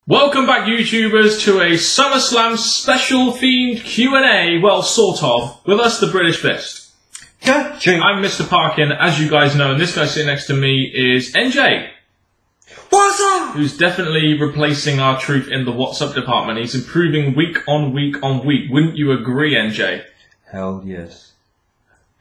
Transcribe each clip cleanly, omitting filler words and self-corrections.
Welcome back, YouTubers, to a Summerslam special themed Q&A. Well, sort of. With us, the British Fist. I'm Mr. Parkin, as you guys know, and this guy sitting next to me is NJ. What's up? Who's definitely replacing our truth in the What's Up department. He's improving week on week on week. Wouldn't you agree, NJ? Hell yes.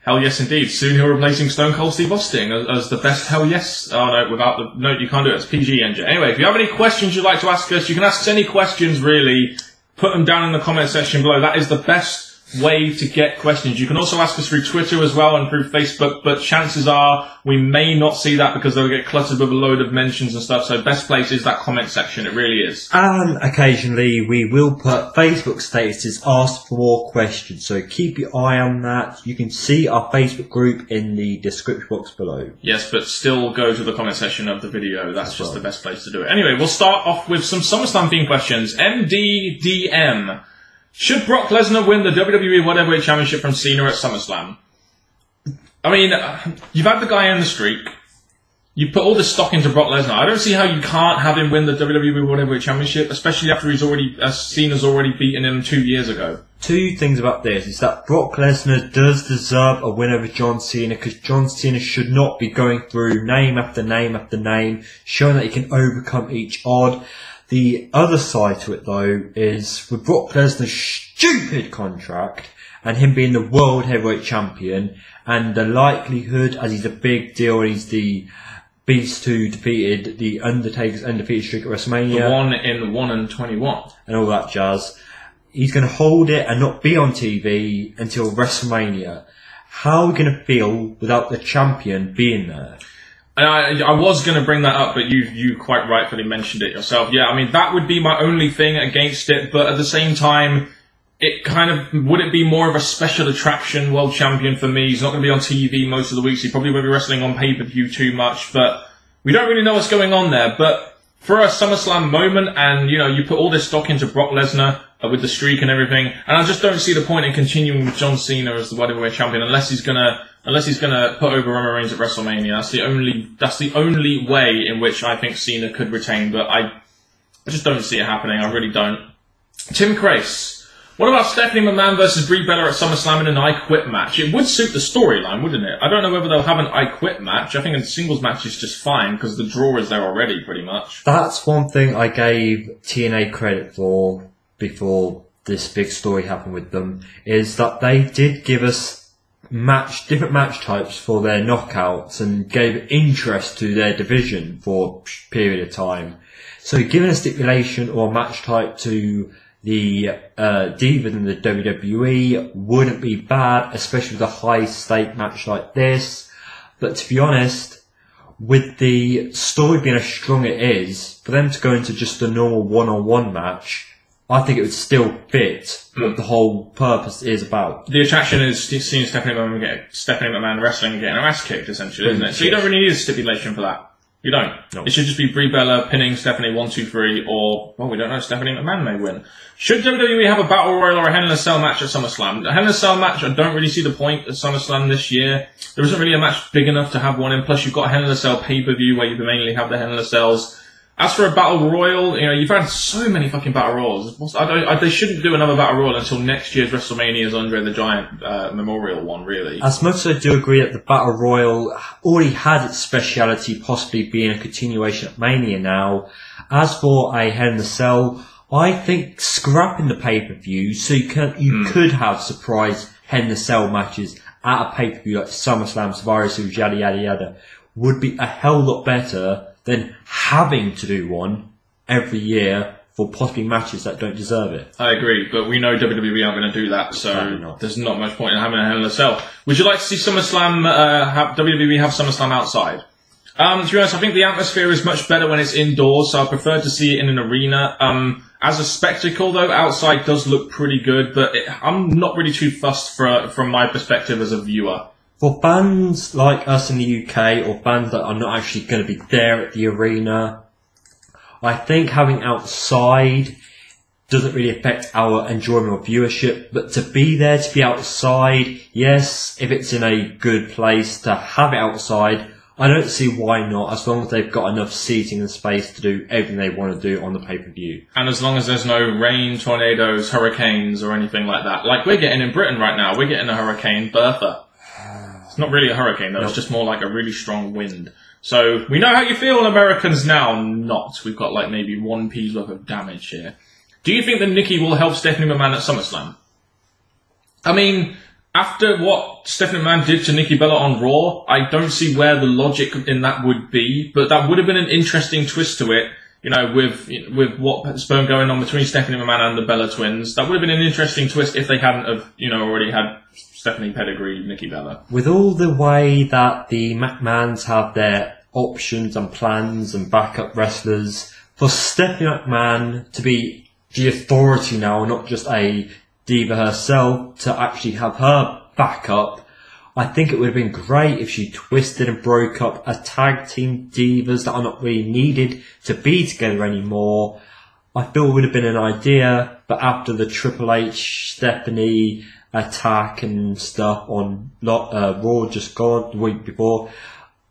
Hell yes, indeed. Soon he'll replacing Stone Cold Steve Austin as the best hell yes. Oh no, without the... No, you can't do it. It's PG, NJ. Anyway, if you have any questions you'd like to ask us, you can ask us any questions, really. Put them down in the comment section below. That is the best way to get questions. You can also ask us through Twitter as well and through Facebook, but chances are we may not see that because they'll get cluttered with a load of mentions and stuff. So best place is that comment section. It really is. And occasionally we will put Facebook statuses asked for more questions. So keep your eye on that. You can see our Facebook group in the description box below. Yes, but still go to the comment section of the video. That's just the best place to do it. Anyway, we'll start off with some SummerSlam themed questions. MDDM. Should Brock Lesnar win the WWE Heavyweight Championship from Cena at SummerSlam? I mean, you've had the guy in the streak. You put all this stock into Brock Lesnar. I don't see how you can't have him win the WWE Heavyweight Championship, especially after Cena's already beaten him 2 years ago. Two things about this is that Brock Lesnar does deserve a win over John Cena, because John Cena should not be going through name after name after name, showing that he can overcome each odd. The other side to it, though, is with Brock Lesnar's stupid contract and him being the World Heavyweight Champion, and the likelihood, as he's a big deal, he's the Beast who defeated the Undertaker's undefeated streak at WrestleMania. The one in 1 and 21. And all that jazz. He's going to hold it and not be on TV until WrestleMania. How are we going to feel without the champion being there? And I was going to bring that up, but you quite rightfully mentioned it yourself. Yeah, I mean, that would be my only thing against it, but at the same time, it kind of, would it be more of a special attraction world champion for me? He's not going to be on TV most of the weeks. He probably won't be wrestling on pay-per-view too much, but we don't really know what's going on there. But for a SummerSlam moment, and, you know, you put all this stock into Brock Lesnar with the streak and everything, and I just don't see the point in continuing with John Cena as the World Heavyweight Champion unless he's gonna put over Roman Reigns at WrestleMania. That's the only way in which I think Cena could retain, but I just don't see it happening. I really don't. Tim Crace. What about Stephanie McMahon versus Brie Bella at SummerSlam in an I Quit match? It would suit the storyline, wouldn't it? I don't know whether they'll have an I Quit match. I think a singles match is just fine because the draw is there already, pretty much. That's one thing I gave TNA credit for before this big story happened with them, is that they did give us different match types for their knockouts and gave interest to their division for a period of time. So giving a stipulation or a match type to the Divas in the WWE wouldn't be bad, especially with a high stake match like this. But to be honest, with the story being as strong as it is, for them to go into just a normal one-on-one match, I think it would still fit what the whole purpose is about. The attraction is seeing Stephanie McMahon wrestling and getting her ass kicked, essentially, isn't it? So you don't really need a stipulation for that. You don't. No. It should just be Brie Bella pinning Stephanie 1, 2, 3, or, well, we don't know, Stephanie McMahon may win. Should WWE have a Battle Royal or a Hell in a Cell match at SummerSlam? A Hell in a Cell match, I don't really see the point at SummerSlam this year. There isn't really a match big enough to have one in, plus you've got a Hell in a Cell pay-per-view where you mainly have the Hell in a Cells. As for a Battle Royal, you know, you've had so many fucking Battle Royals. They shouldn't do another Battle Royal until next year's WrestleMania's Andre the Giant Memorial one, really. As much as I do agree that the Battle Royal already had its speciality, possibly being a continuation of Mania now, as for a Hell in a Cell, I think scrapping the pay-per-view so you could have surprise Hell in a Cell matches at a pay-per-view like SummerSlam, Survivor Series, yada yada yada, would be a hell lot better than having to do one every year for possibly matches that don't deserve it. I agree, but we know WWE aren't going to do that, so there's not much point in having a Hell in a Cell. Would you like to see SummerSlam, WWE have SummerSlam outside? To be honest, I think the atmosphere is much better when it's indoors, so I prefer to see it in an arena. As a spectacle, though, outside does look pretty good, but I'm not really too fussed from my perspective as a viewer. For fans like us in the UK, or fans that are not actually going to be there at the arena, I think having outside doesn't really affect our enjoyment or viewership. But to be there, to be outside, yes, if it's in a good place, to have it outside, I don't see why not, as long as they've got enough seating and space to do everything they want to do on the pay-per-view. And as long as there's no rain, tornadoes, hurricanes, or anything like that. Like we're getting in Britain right now, we're getting a Hurricane Bertha. It's not really a hurricane, though. Nope. It's just more like a really strong wind. So we know how you feel, Americans, now. Not. We've got like maybe 1p's worth of damage here. Do you think that Nikki will help Stephanie McMahon at SummerSlam? I mean, after what Stephanie McMahon did to Nikki Bella on Raw, I don't see where the logic in that would be, but that would have been an interesting twist to it, you know, with what's been going on between Stephanie McMahon and the Bella twins. That would have been an interesting twist if they hadn't have, you know, already had Stephanie pedigree, Nikki Bella. With all the way that the McMahons have their options and plans and backup wrestlers, for Stephanie McMahon to be the authority now, not just a diva herself, to actually have her backup, I think it would have been great if she twisted and broke up a tag team divas that are not really needed to be together anymore. I feel it would have been an idea, but after the Triple H Stephanie attack and stuff on Raw just gone the week before,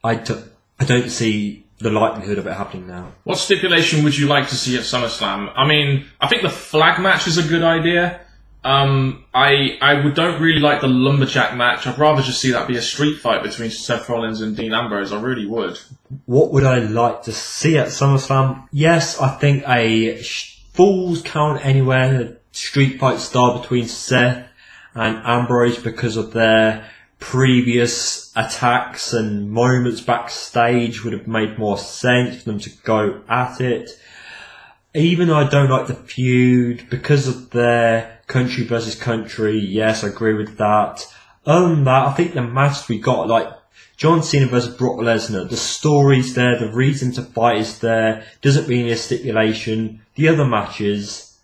I don't see the likelihood of it happening now. What stipulation would you like to see at SummerSlam? I mean, I think the flag match is a good idea. I don't really like the lumberjack match. I'd rather just see that be a street fight between Seth Rollins and Dean Ambrose. I really would. What would I like to see at SummerSlam? Yes, I think a Falls Count Anywhere street fight style between Seth and Ambrose, because of their previous attacks and moments backstage, would have made more sense for them to go at it. Even though I don't like the feud, because of their country versus country, yes, I agree with that. Other than that, I think the match we got, like John Cena versus Brock Lesnar, the story's there, the reason to fight is there, doesn't mean a stipulation. The other matches,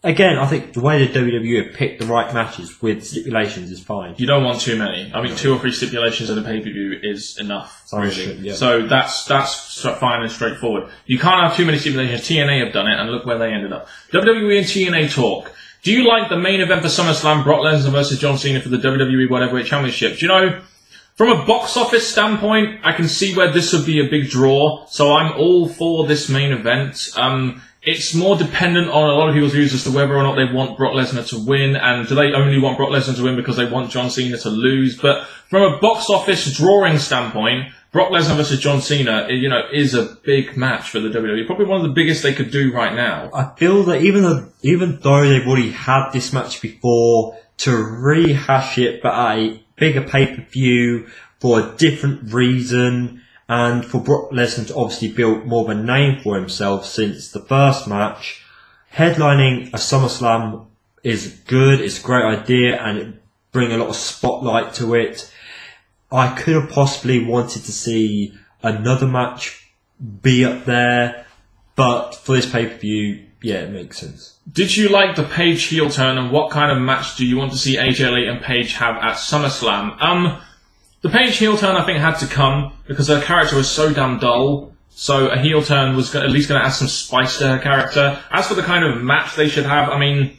again, I think the way the WWE have picked the right matches with stipulations is fine. You don't want too many. I mean, 2 or 3 stipulations at a pay-per-view is enough, really. Yeah. So that's fine and straightforward. You can't have too many stipulations. TNA have done it, and look where they ended up. WWE and TNA talk. Do you like the main event for SummerSlam, Brock Lesnar versus John Cena for the WWE Whatever Championship? Do you know, from a box office standpoint, I can see where this would be a big draw, so I'm all for this main event. It's more dependent on a lot of people's views as to whether or not they want Brock Lesnar to win, and do they only want Brock Lesnar to win because they want John Cena to lose. But from a box office drawing standpoint, Brock Lesnar versus John Cena, you know, is a big match for the WWE. Probably one of the biggest they could do right now. I feel that even though they've already had this match before, to rehash it but at a bigger pay-per-view for a different reason, and for Brock Lesnar to obviously build more of a name for himself since the first match, headlining a SummerSlam is good, it's a great idea, and it brings a lot of spotlight to it. I could have possibly wanted to see another match be up there, but for this pay-per-view, yeah, it makes sense. Did you like the Paige heel turn, and what kind of match do you want to see AJ Lee and Paige have at SummerSlam? The Paige heel turn, I think, had to come because her character was so damn dull. So a heel turn was at least going to add some spice to her character. As for the kind of match they should have, I mean,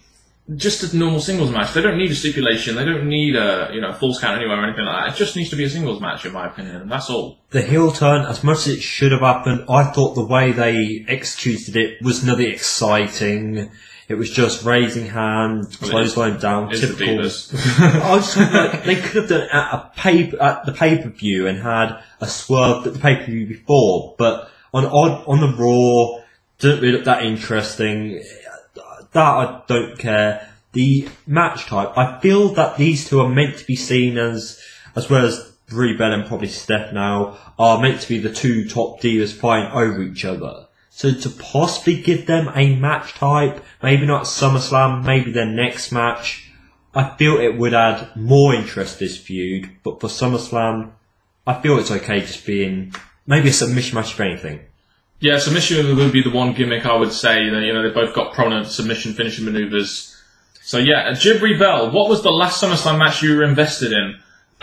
just a normal singles match. They don't need a stipulation. They don't need a Falls Count Anywhere or anything like that. It just needs to be a singles match, in my opinion, and that's all. The heel turn, as much as it should have happened, I thought the way they executed it was nothing exciting. It was just raising hands, clothesline down, typical. I was like, they could have done it at the pay-per-view and had a swerve at the pay-per-view before, but on the Raw, didn't really look that interesting. That I don't care. The match type, I feel that these two are meant to be seen as well as Brie Bella and probably Steph now, are meant to be the 2 top divas fighting over each other. So to possibly give them a match type, maybe not SummerSlam, maybe their next match, I feel it would add more interest to this feud. But for SummerSlam, I feel it's okay just being maybe a submission match if anything. Yeah, submission would be the one gimmick I would say. That, you know, they both got prominent submission finishing maneuvers. So yeah, Jibri Bell, what was the last SummerSlam match you were invested in?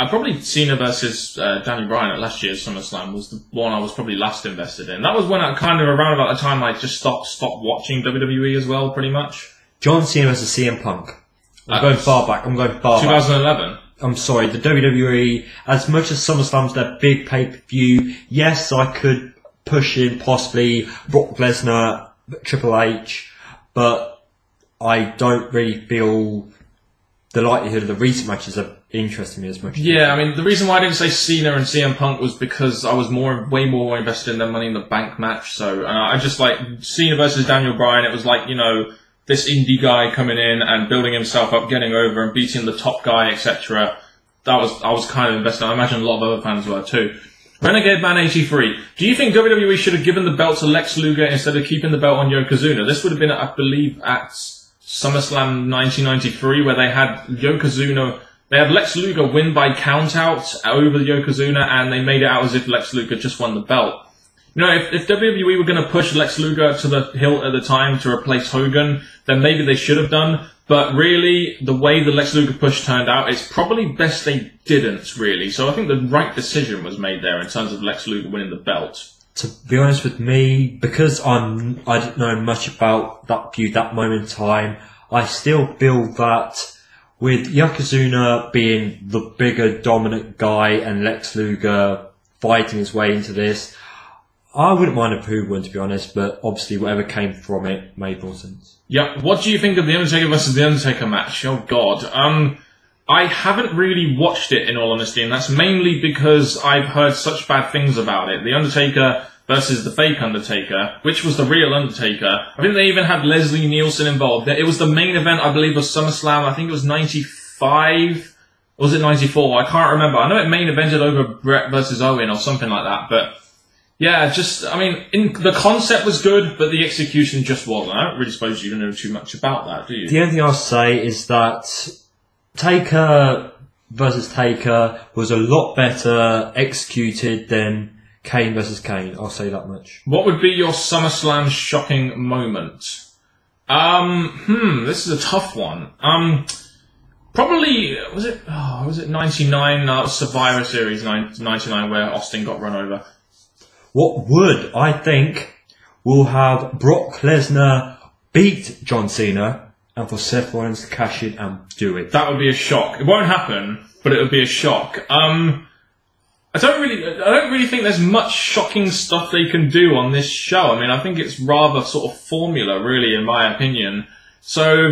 Probably Cena versus Danny Bryan at last year's SummerSlam was the one I was probably last invested in. That was when I kind of around about the time I just stopped watching WWE as well, pretty much. John Cena versus CM Punk. I'm going far back. 2011. I'm sorry, the WWE, as much as SummerSlam's their big pay-per-view, yes, I could push in possibly Brock Lesnar, Triple H, but I don't really feel the likelihood of the recent matches are interesting me as much. Yeah, I mean, the reason why I didn't say Cena and CM Punk was because I was way more invested in their Money in the Bank match. So I just like Cena versus Daniel Bryan. It was like, you know, this indie guy coming in and building himself up, getting over and beating the top guy, etc. I was kind of invested. I imagine a lot of other fans were too. Renegade Man 83. Do you think WWE should have given the belt to Lex Luger instead of keeping the belt on Yokozuna? This would have been, I believe, at SummerSlam 1993, where they had Yokozuna. They had Lex Luger win by countout over Yokozuna, and they made it out as if Lex Luger just won the belt. You know, if WWE were going to push Lex Luger to the hilt at the time to replace Hogan, then maybe they should have done. But really, the way the Lex Luger push turned out, it's probably best they didn't, really. So I think the right decision was made there in terms of Lex Luger winning the belt. To be honest with me, because I didn't know much about that feud, that moment in time, I still feel that with Yokozuna being the bigger dominant guy and Lex Luger fighting his way into this, I wouldn't mind a poo one, to be honest, but obviously whatever came from it made more sense. Yeah, what do you think of The Undertaker versus The Undertaker match? Oh god. I haven't really watched it, in all honesty, and that's mainly because I've heard such bad things about it. The Undertaker versus the fake Undertaker, which was the real Undertaker. I think they even had Leslie Nielsen involved. It was the main event, I believe, of SummerSlam. I think it was 95. Or was it 94? I can't remember. I know it main evented over Brett versus Owen or something like that, but yeah, the concept was good, but the execution just wasn't. I don't really suppose you know too much about that, do you? The only thing I'll say is that Taker versus Taker was a lot better executed than Kane versus Kane. I'll say that much. What would be your SummerSlam shocking moment? This is a tough one. Probably, was it 99? Survivor Series 99 where Austin got run over. What would, I think, will have Brock Lesnar beat John Cena and for Seth Rollins to cash in and do it. That would be a shock. It won't happen, but it would be a shock. I don't really think there's much shocking stuff they can do on this show. I mean, I think it's rather sort of formula, really, in my opinion. So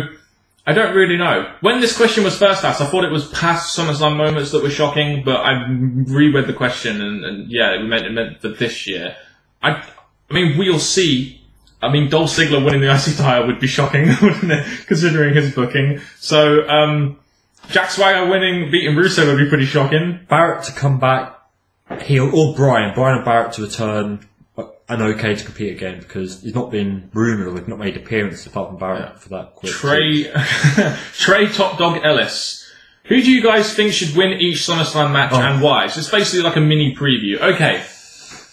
I don't really know. When this question was first asked, I thought it was past SummerSlam moments that were shocking, but I reread the question, and yeah, it meant for this year. I mean, we'll see. I mean, Dolph Ziggler winning the IC title would be shocking, wouldn't it? Considering his booking. So, Jack Swagger beating Rusev would be pretty shocking. Barrett to come back, heel, or Brian and Barrett to return, and okay to compete again, because he's not been rumoured or they've not made appearances apart from Barrett for that quick. Trey Top Dog Ellis. Who do you guys think should win each SummerSlam match and why? So it's basically like a mini preview. Okay,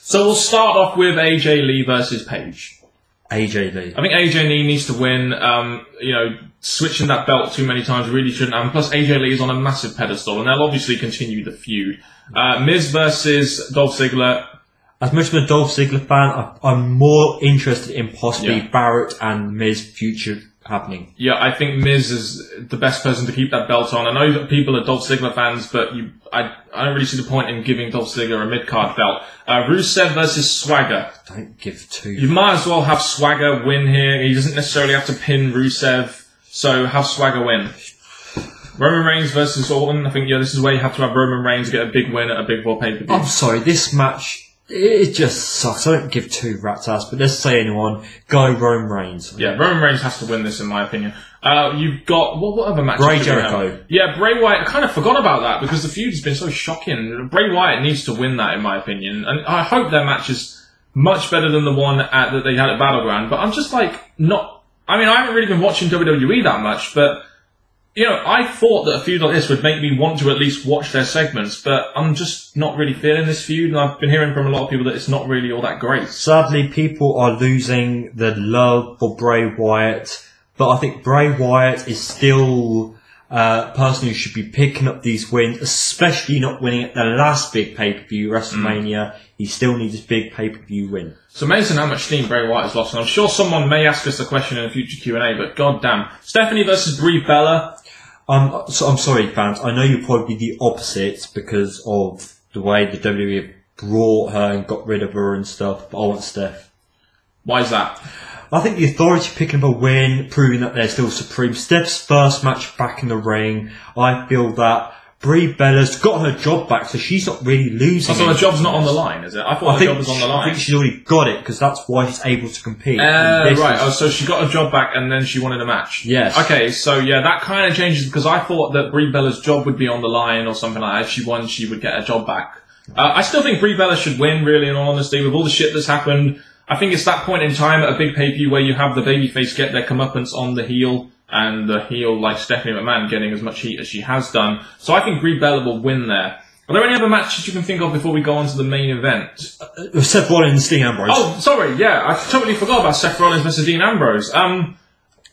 so we'll start off with AJ Lee versus Paige. AJ Lee. I think AJ Lee needs to win. Switching that belt too many times really shouldn't happen. Plus, AJ Lee is on a massive pedestal, and they'll obviously continue the feud. Miz versus Dolph Ziggler. As much as I'm a Dolph Ziggler fan, I'm more interested in possibly Barrett and Miz future happening. Yeah, I think Miz is the best person to keep that belt on. I know that people are Dolph Ziggler fans, but I don't really see the point in giving Dolph Ziggler a mid-card belt. Rusev versus Swagger. Don't give two. You might as well have Swagger win here. He doesn't necessarily have to pin Rusev, so have Swagger win. Roman Reigns versus Orton. I think, this is where you have to have Roman Reigns get a big win at a Big Raw pay-per-view. I'm sorry, this match, it just sucks. I don't give two rat's ass, but let's say anyone, go Roman Reigns. Yeah, Roman Reigns has to win this, in my opinion. You've got, what other matches? Bray Jericho. Yeah, Bray Wyatt. I kind of forgot about that because the feud has been so shocking. Bray Wyatt needs to win that, in my opinion. And I hope their match is much better than the one that they had at Battleground. But I'm just I haven't really been watching WWE that much, but I thought that a feud like this would make me want to at least watch their segments, but I'm just not really feeling this feud, and I've been hearing from a lot of people that it's not really all that great. Sadly, people are losing the love for Bray Wyatt, but I think Bray Wyatt is still a person who should be picking up these wins, especially not winning at the last big pay-per-view, WrestleMania. He still needs his big pay-per-view win. It's amazing how much steam Bray Wyatt has lost, and I'm sure someone may ask us the question in a future Q&A, but goddamn. Stephanie versus Brie Bella. So I'm sorry, fans. I know you're probably the opposite because of the way the WWE brought her and got rid of her and stuff. But I want Steph. Why is that? I think the Authority picking up a win, proving that they're still supreme. Steph's first match back in the ring. I feel that Brie Bella's got her job back, so she's not really losing. So her job's not on the line, is it? I thought her job was on the line. I think she's already got it, because that's why she's able to compete. Right. Oh, so she got her job back and then she wanted a match. Yes. Okay, so yeah, that kind of changes, because I thought that Brie Bella's job would be on the line or something like that. If she won, she would get her job back. I still think Brie Bella should win, really, in all honesty, with all the shit that's happened. I think it's that point in time at a big pay-per-view where you have the babyface get their comeuppance on the heel, and the heel, like Stephanie McMahon, getting as much heat as she has done. So I think Brie Bella will win there. Are there any other matches you can think of before we go on to the main event? Seth Rollins, Dean Ambrose. Oh, sorry, yeah, I totally forgot about Seth Rollins versus Dean Ambrose.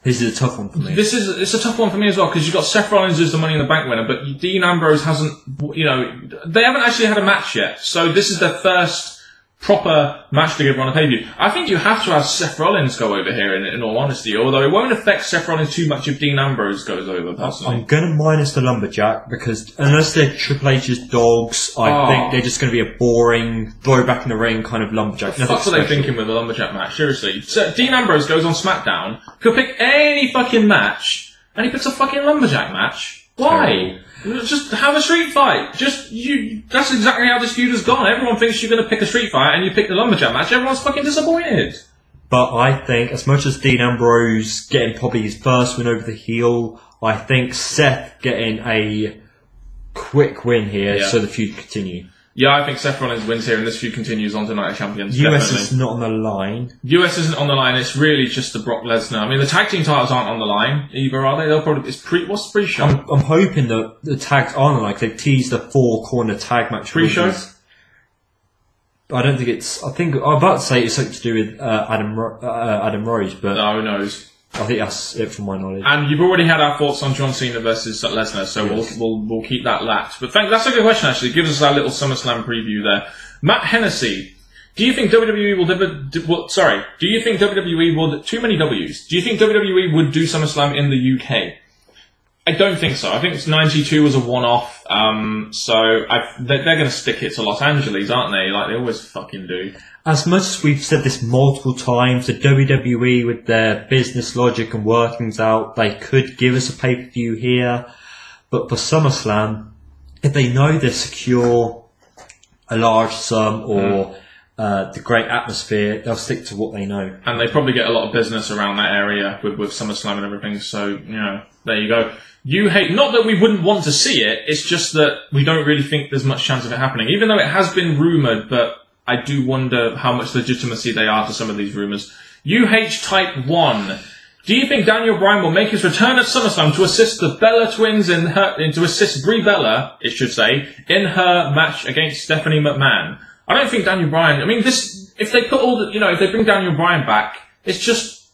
This is a tough one for me. It's a tough one for me as well, because you've got Seth Rollins as the Money in the Bank winner, but Dean Ambrose hasn't, they haven't actually had a match yet. So this is their first proper match together on a pay-per-view. I think you have to have Seth Rollins go over here, in all honesty, although it won't affect Seth Rollins too much if Dean Ambrose goes over, personally. I'm going to minus the Lumberjack, because unless they're Triple H's dogs, I think they're just going to be a boring, throw back in the ring kind of Lumberjack. What are they thinking with the Lumberjack match? Seriously. So Dean Ambrose goes on SmackDown, could pick any fucking match, and he picks a fucking Lumberjack match. Why? Just have a street fight. That's exactly how this feud has gone. Everyone thinks you're going to pick a street fight and you pick the Lumberjack match. Everyone's fucking disappointed. But I think, as much as Dean Ambrose getting probably his first win over the heel, I think Seth getting a quick win here so the feud can continue. Yeah, I think Seth Rollins wins here and this feud continues on to Night of Champions. US is not on the line. US isn't on the line, it's really just the Brock Lesnar. I mean, the tag team titles aren't on the line either, are they? They'll probably, what's the pre-show? I'm hoping that the tags are on the line, they've teased the 4-corner tag match. Pre-show? I don't think I'm about to say it's something to do with Adam Rose, but no, who knows? I think that's it from my knowledge. And you've already had our thoughts on John Cena versus Lesnar, so we'll keep that lapped. But that's a good question, actually. It gives us our little SummerSlam preview there. Matt Hennessy, do you think WWE do you think WWE will, too many W's, do you think WWE would do SummerSlam in the UK? I don't think so. I think it's 92 was a one-off, they're going to stick it to Los Angeles, aren't they? Like they always fucking do. As much as we've said this multiple times, the WWE, with their business logic and workings out, they could give us a pay-per-view here. But for SummerSlam, if they know they secure a large sum or the great atmosphere, they'll stick to what they know. And they probably get a lot of business around that area with SummerSlam and everything. So, there you go. Not that we wouldn't want to see it, it's just that we don't really think there's much chance of it happening. Even though it has been rumoured, but I do wonder how much legitimacy they are to some of these rumours. Type 1. Do you think Daniel Bryan will make his return at SummerSlam to assist the Bella twins to assist Brie Bella, it should say, in her match against Stephanie McMahon? I don't think Daniel Bryan, if they put if they bring Daniel Bryan back, they're just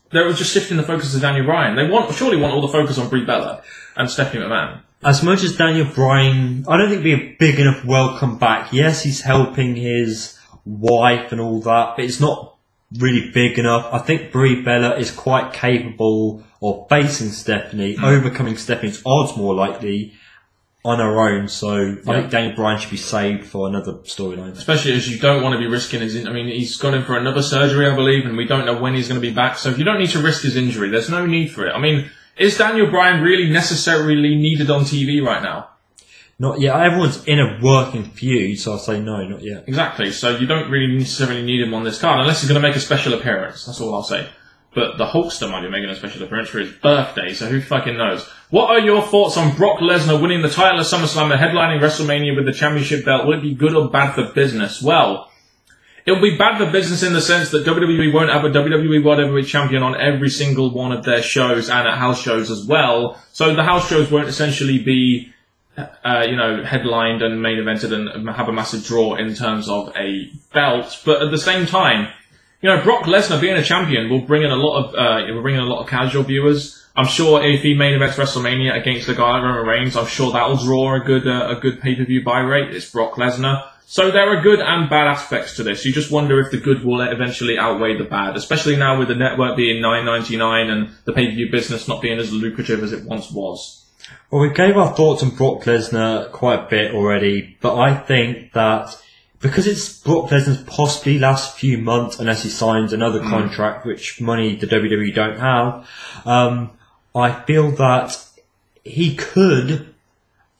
shifting the focus to Daniel Bryan. They surely want all the focus on Brie Bella and Stephanie McMahon. As much as Daniel Bryan, I don't think it'd be a big enough welcome back. Yes, he's helping his wife and all that, but it's not really big enough. I think Brie Bella is quite capable of facing Stephanie, overcoming Stephanie's odds more likely on her own, so I think Daniel Bryan should be saved for another storyline. Especially as you don't want to be risking he's gone in for another surgery, I believe, and we don't know when he's going to be back, so if you don't need to risk his injury, there's no need for it. Is Daniel Bryan really necessarily needed on TV right now? Not yet. Everyone's in a working feud, so I'll say no, not yet. Exactly, so you don't really necessarily need him on this card, unless he's going to make a special appearance, that's all I'll say. But the Hulkster might be making a special appearance for his birthday, so who fucking knows? What are your thoughts on Brock Lesnar winning the title of SummerSlam and headlining WrestleMania with the championship belt? Will it be good or bad for business? Well, it'll be bad for business in the sense that WWE won't have a WWE World Heavyweight Champion on every single one of their shows and at house shows as well. So the house shows won't essentially be headlined and main evented and have a massive draw in terms of a belt. But at the same time, Brock Lesnar being a champion will bring in a lot of casual viewers. I'm sure if he main events WrestleMania against the guy like Roman Reigns, I'm sure that'll draw a good pay-per-view buy rate. It's Brock Lesnar. So there are good and bad aspects to this. You just wonder if the good will eventually outweigh the bad, especially now with the network being $9.99 and the pay-per-view business not being as lucrative as it once was. Well, we gave our thoughts on Brock Lesnar quite a bit already, but I think that because it's Brock Lesnar's possibly last few months, unless he signs another contract, which money the WWE don't have, I feel that he could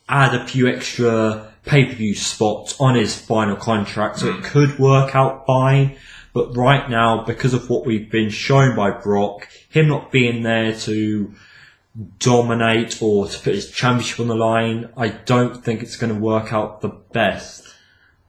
add a few extra pay-per-view spots on his final contract, so it could work out fine. But right now, because of what we've been shown by Brock, him not being there to dominate or to put his championship on the line, I don't think it's going to work out the best.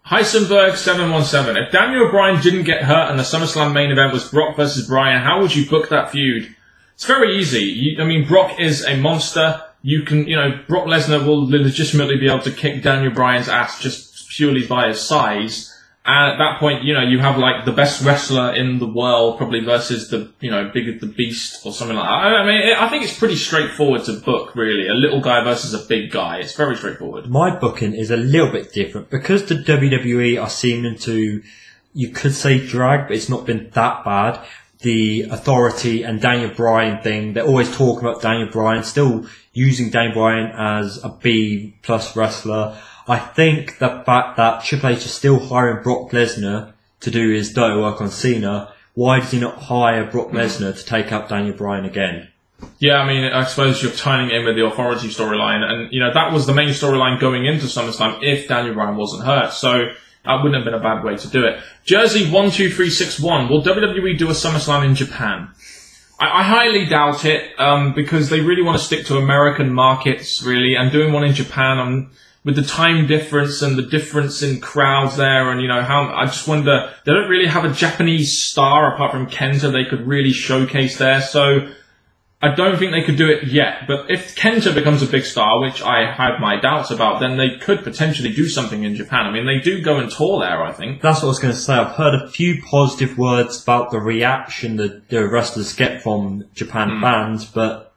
Heisenberg 717. If Daniel Bryan didn't get hurt and the SummerSlam main event was Brock versus Bryan, how would you book that feud? It's very easy. Brock is a monster. Brock Lesnar will legitimately be able to kick Daniel Bryan's ass just purely by his size. And at that point, you have like the best wrestler in the world probably versus the Beast or something like that. I think it's pretty straightforward to book, really. A little guy versus a big guy. It's very straightforward. My booking is a little bit different because the WWE are seeming to, you could say drag, but it's not been that bad. The Authority and Daniel Bryan thing, they're always talking about Daniel Bryan, still using Daniel Bryan as a B+ wrestler. I think the fact that Triple H is still hiring Brock Lesnar to do his dirty work on Cena, why does he not hire Brock Lesnar to take out Daniel Bryan again? Yeah, I suppose you're tying it in with the Authority storyline, and that was the main storyline going into SummerSlam if Daniel Bryan wasn't hurt, so that wouldn't have been a bad way to do it. Jersey 12361, will WWE do a SummerSlam in Japan? I highly doubt it, because they really want to stick to American markets, really, and doing one in Japan, with the time difference and the difference in crowds there, and I just wonder, they don't really have a Japanese star apart from Kenta they could really showcase there, so I don't think they could do it yet. But if Kenta becomes a big star, which I have my doubts about, then they could potentially do something in Japan. They do go and tour there, I think. That's what I was going to say. I've heard a few positive words about the reaction that the wrestlers get from Japan fans, but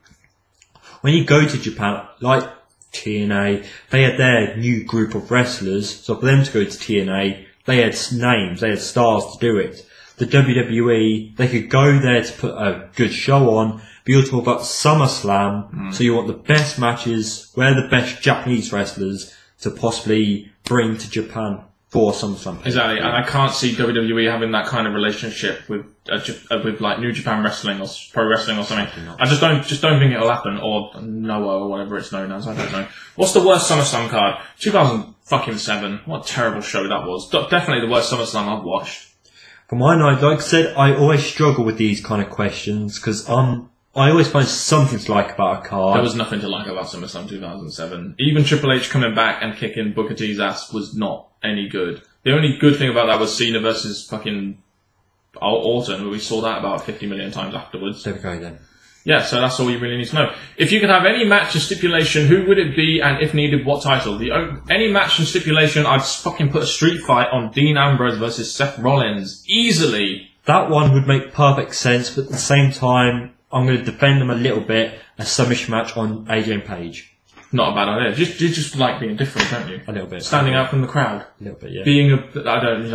when you go to Japan, like TNA, they had their new group of wrestlers, so for them to go to TNA, they had names, they had stars to do it. The WWE, they could go there to put a good show on, but you're talking about SummerSlam, so you want the best matches, where the best Japanese wrestlers to possibly bring to Japan for SummerSlam. Exactly, and I can't see WWE having that kind of relationship with like New Japan Wrestling or Pro Wrestling or something. I just don't think it'll happen, or Noah or whatever it's known as. I don't know. What's the worst SummerSlam card? 2007. What a terrible show that was. Definitely the worst SummerSlam I've watched. For mine, like I said, I always struggle with these kind of questions because I always find something to like about a card. There was nothing to like about SummerSlam 2007. Even Triple H coming back and kicking Booker T's ass was not any good. The only good thing about that was Cena versus fucking Orton, but we saw that about 50 million times afterwards. There we go then. Yeah, so that's all you really need to know. If you could have any match and stipulation, who would it be, and if needed, what title? Any match and stipulation, I'd fucking put a street fight on Dean Ambrose versus Seth Rollins. Easily. That one would make perfect sense, but at the same time, I'm going to defend them a little bit. A submission match on AJ and Paige. Not a bad idea. You just like being different, don't you? A little bit. Standing out from the crowd. A little bit, yeah.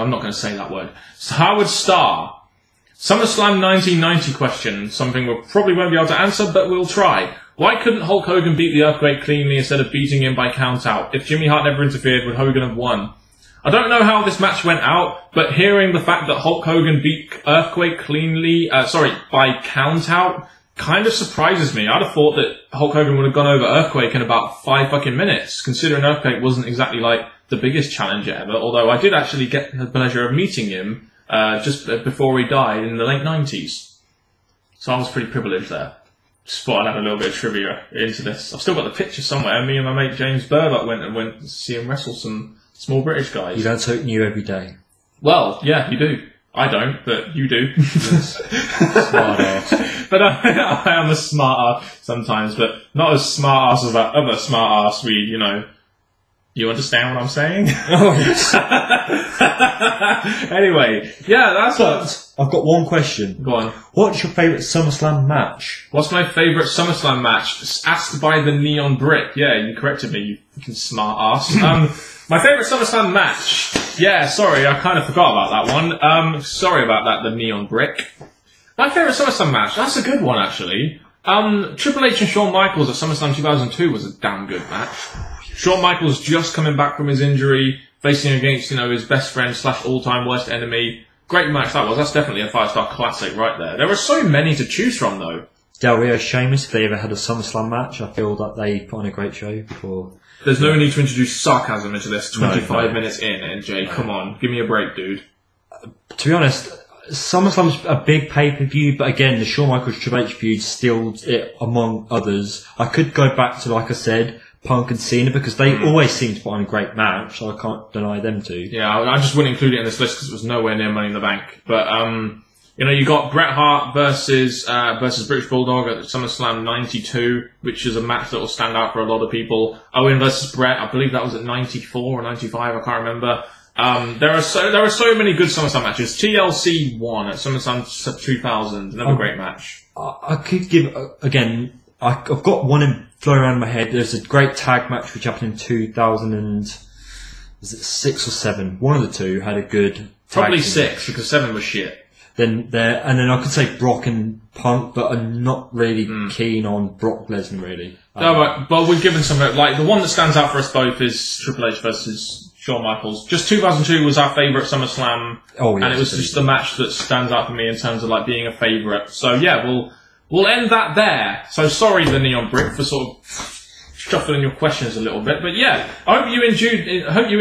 I'm not going to say that word. So Howard Starr. SummerSlam 1990 question. Something we probably won't be able to answer, but we'll try. Why couldn't Hulk Hogan beat the Earthquake cleanly instead of beating him by count out? If Jimmy Hart never interfered, would Hogan have won? I don't know how this match went out, but hearing the fact that Hulk Hogan beat Earthquake cleanly, by count out, kind of surprises me. I'd have thought that Hulk Hogan would have gone over Earthquake in about 5 fucking minutes, considering Earthquake wasn't exactly like the biggest challenger ever, although I did actually get the pleasure of meeting him just before he died in the late 90s. So I was pretty privileged there. Just thought I'd have a little bit of trivia into this. I've still got the picture somewhere. Me and my mate James Burbuck went to see him wrestle some small British guys. You learn something new every day. Well, yeah, you do. I don't, but you do. Yes. Smart ass. But I am a smart ass sometimes, but not as smart ass as that other smart ass you understand what I'm saying? Oh, yes. Anyway, yeah, that's what... I've got one question. Go on. What's your favourite SummerSlam match? What's my favourite SummerSlam match? Asked by the Neon Brick. Yeah, you corrected me, you fucking smart ass. My favourite SummerSlam match. Yeah, sorry, I kind of forgot about that one. Sorry about that, the Neon Brick. My favourite SummerSlam match. That's a good one, actually. Triple H and Shawn Michaels at SummerSlam 2002 was a damn good match. Shawn Michaels just coming back from his injury, facing against, his best friend / all-time worst enemy. Great match that was. That's definitely a 5-star classic right there. There were so many to choose from, though. Del Rio, Sheamus, if they ever had a SummerSlam match, I feel that they put on a great show before. There's no need to introduce sarcasm into this 25 minutes in, NJ. No. Come on, give me a break, dude. To be honest, SummerSlam's a big pay-per-view, but again, the Shawn Michaels Triple H feud still it among others. I could go back to, like I said, Punk and Cena, because they always seem to put on a great match, so I can't deny them too. Yeah, I just wouldn't include it in this list because it was nowhere near Money in the Bank. But, you got Bret Hart versus British Bulldog at SummerSlam 92, which is a match that will stand out for a lot of people. Owen versus Bret, I believe that was at 94 or 95, I can't remember. There are so many good SummerSlam matches. TLC 1 at SummerSlam 2000, another great match. I could give, again, I've got one flowing around in my head. There's a great tag match which happened in 2006 or 7? One of the two had a good tag Probably team 6, match. because 7 was shit. Then I could say Brock and Punk, but I'm not really keen on Brock Lesnar, really. No, but we've given some, like, the one that stands out for us both is Triple H versus Shawn Michaels. Just 2002 was our favourite SummerSlam, and it was just the match that stands out for me in terms of, like, being a favourite. So, yeah, we'll end that there. So, sorry, the Neon Brick, for sort of shuffling your questions a little bit. But, yeah, I hope you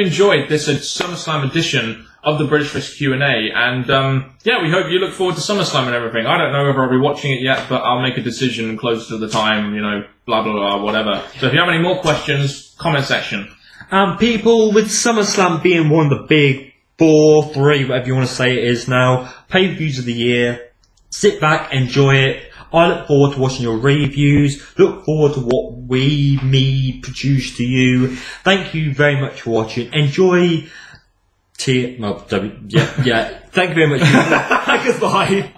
enjoyed this SummerSlam edition of the British Fish Q&A, and we hope you look forward to SummerSlam and everything. I don't know whether I'll be watching it yet, but I'll make a decision closer to the time, blah, blah, blah, whatever. So if you have any more questions, comment section. People, with SummerSlam being one of the big 4, 3, whatever you want to say it is now, pay-per-views of the year, sit back, enjoy it. I look forward to watching your reviews, look forward to what me produce to you. Thank you very much for watching. Enjoy... Thank you very much. Goodbye.